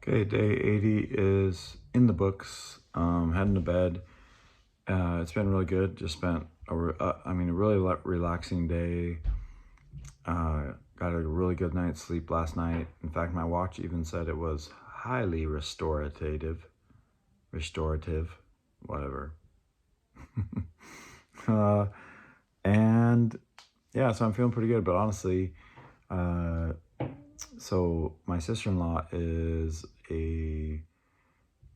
Okay, day 80 is in the books. Heading to bed. It's been really good. Just spent a really relaxing day. Got a really good night's sleep last night. In fact, my watch even said it was highly restorative, whatever. uh, and yeah, so I'm feeling pretty good. But honestly, uh, so my sister-in-law is a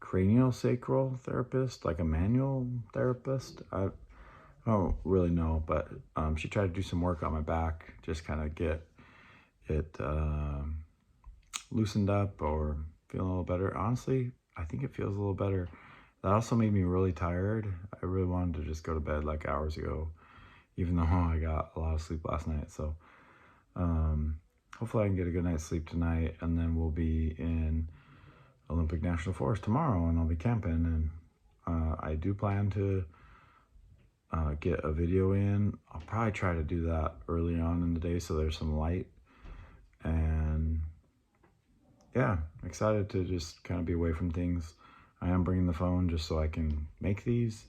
craniosacral therapist, like a manual therapist. I don't really know, but she tried to do some work on my back, just kind of get it loosened up or feeling a little better. Honestly, I think it feels a little better. That also made me really tired. I really wanted to just go to bed like hours ago, even though I got a lot of sleep last night. So hopefully I can get a good night's sleep tonight, and then we'll be in Olympic National Forest tomorrow, and I'll be camping. And I do plan to get a video in. I'll probably try to do that early on in the day so there's some light. And yeah, excited to just kind of be away from things. I am bringing the phone just so I can make these.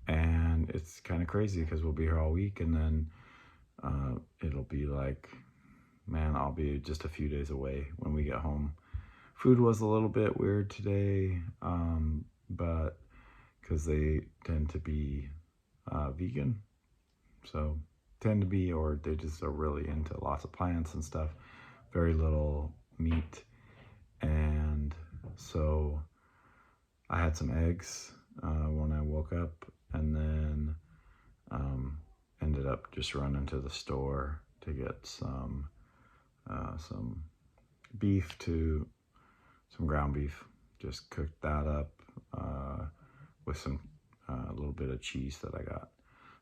And it's kind of crazy because we'll be here all week, and then it'll be like, man, I'll be just a few days away when we get home. Food was a little bit weird today, but because they tend to be vegan, so tend to be, or they just are really into lots of plants and stuff, very little meat. And so I had some eggs when I woke up, and then ended up just running to the store to get some beef, to some ground beef. Just cooked that up with some a little bit of cheese that I got,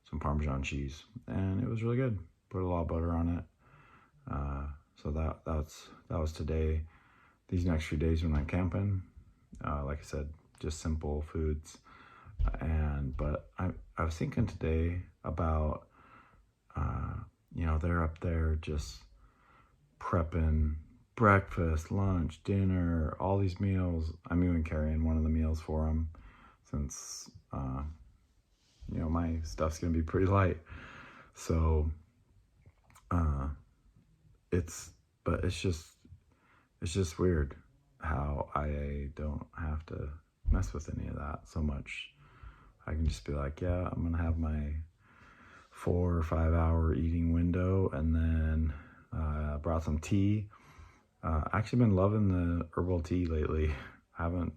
some Parmesan cheese, and it was really good. Put a lot of butter on it. So that was today. These next few days when I'm camping, like I said, just simple foods. But I was thinking today about they're up there just prepping breakfast, lunch, dinner, all these meals. I'm even carrying one of the meals for them, since my stuff's gonna be pretty light. So it's just weird how I don't have to mess with any of that so much. I can just be like, yeah, I'm gonna have my 4 or 5 hour eating window, and then I brought some tea. Actually been loving the herbal tea lately. Haven't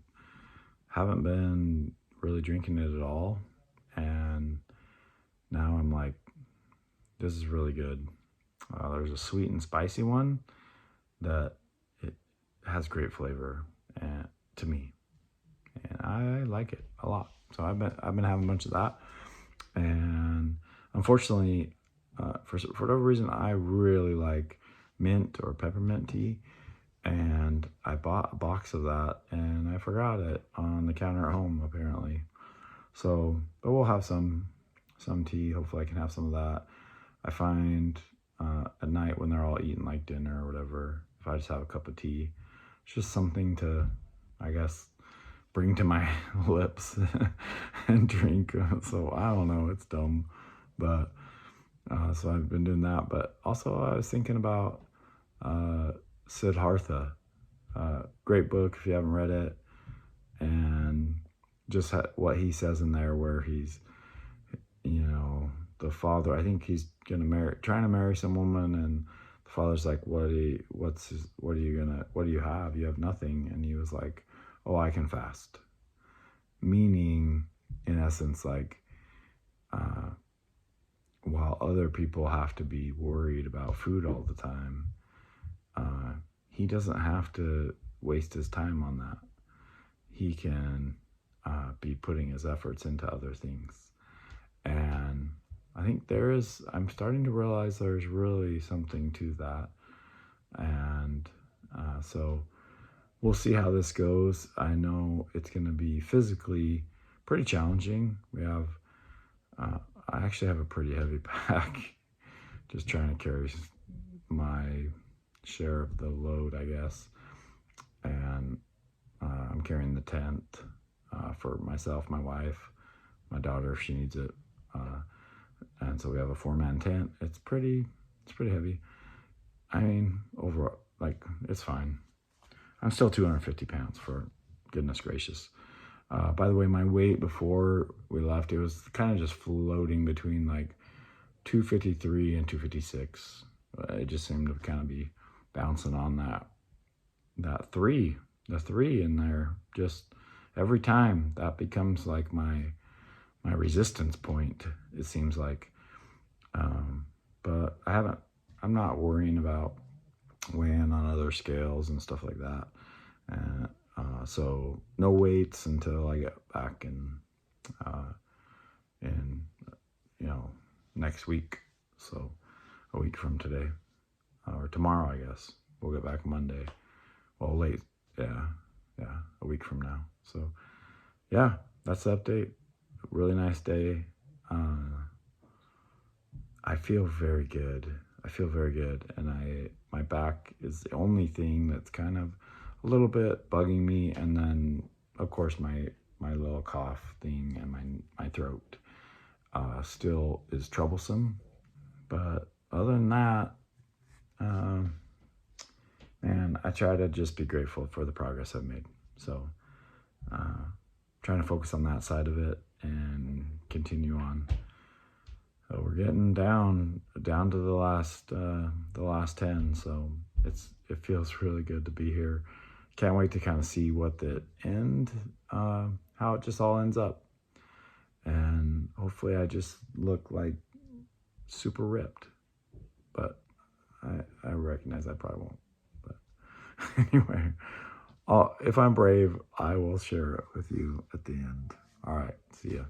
been really drinking it at all, and now I'm like, this is really good. There's a sweet and spicy one that it has great flavor to me, and I like it a lot. So I've been having a bunch of that, and unfortunately, for whatever reason, I really like mint or peppermint tea, and I bought a box of that, and I forgot it on the counter at home apparently. So, but we'll have some tea. Hopefully, I can have some of that. I find at night when they're all eating like dinner or whatever, if I just have a cup of tea, it's just something to, I guess, bring to my lips and drink. So I don't know, it's dumb, but so I've been doing that. But also I was thinking about Siddhartha, great book if you haven't read it, and just what he says in there, where he's, the father, I think he's trying to marry some woman, and the father's like, what do you have? You have nothing. And he was like, oh, I can fast. Meaning, in essence, like, while other people have to be worried about food all the time, he doesn't have to waste his time on that. He can be putting his efforts into other things. And I think I'm starting to realize there's really something to that. And so we'll see how this goes. I know it's going to be physically pretty challenging. I actually have a pretty heavy pack, just trying to carry my share of the load, I guess. And carrying the tent for myself, my wife, my daughter if she needs it. And so we have a 4-man tent. It's pretty heavy. I mean, overall, like, it's fine. I'm still 250 pounds, for goodness gracious. By the way, my weight before we left, it was kind of just floating between like 253 and 256. It just seemed to kind of be bouncing on the three in there. Just every time that becomes like my resistance point, it seems like. But I'm not worrying about weighing on other scales and stuff like that. And so no weights until I get back in next week. So a week from today, or tomorrow, I guess. We'll get back Monday. Well, late. Yeah, a week from now. So yeah, that's the update. Really nice day. I feel very good. And my back is the only thing that's kind of a little bit bugging me, and then of course my little cough thing and my throat still is troublesome. But other than that, man, I try to just be grateful for the progress I've made. So trying to focus on that side of it and continue on. So we're getting down to the last 10. So it feels really good to be here. Can't wait to kind of see what the end, how it just all ends up. And hopefully I just look like super ripped. But I recognize I probably won't. But anyway, if I'm brave, I will share it with you at the end. All right, see ya.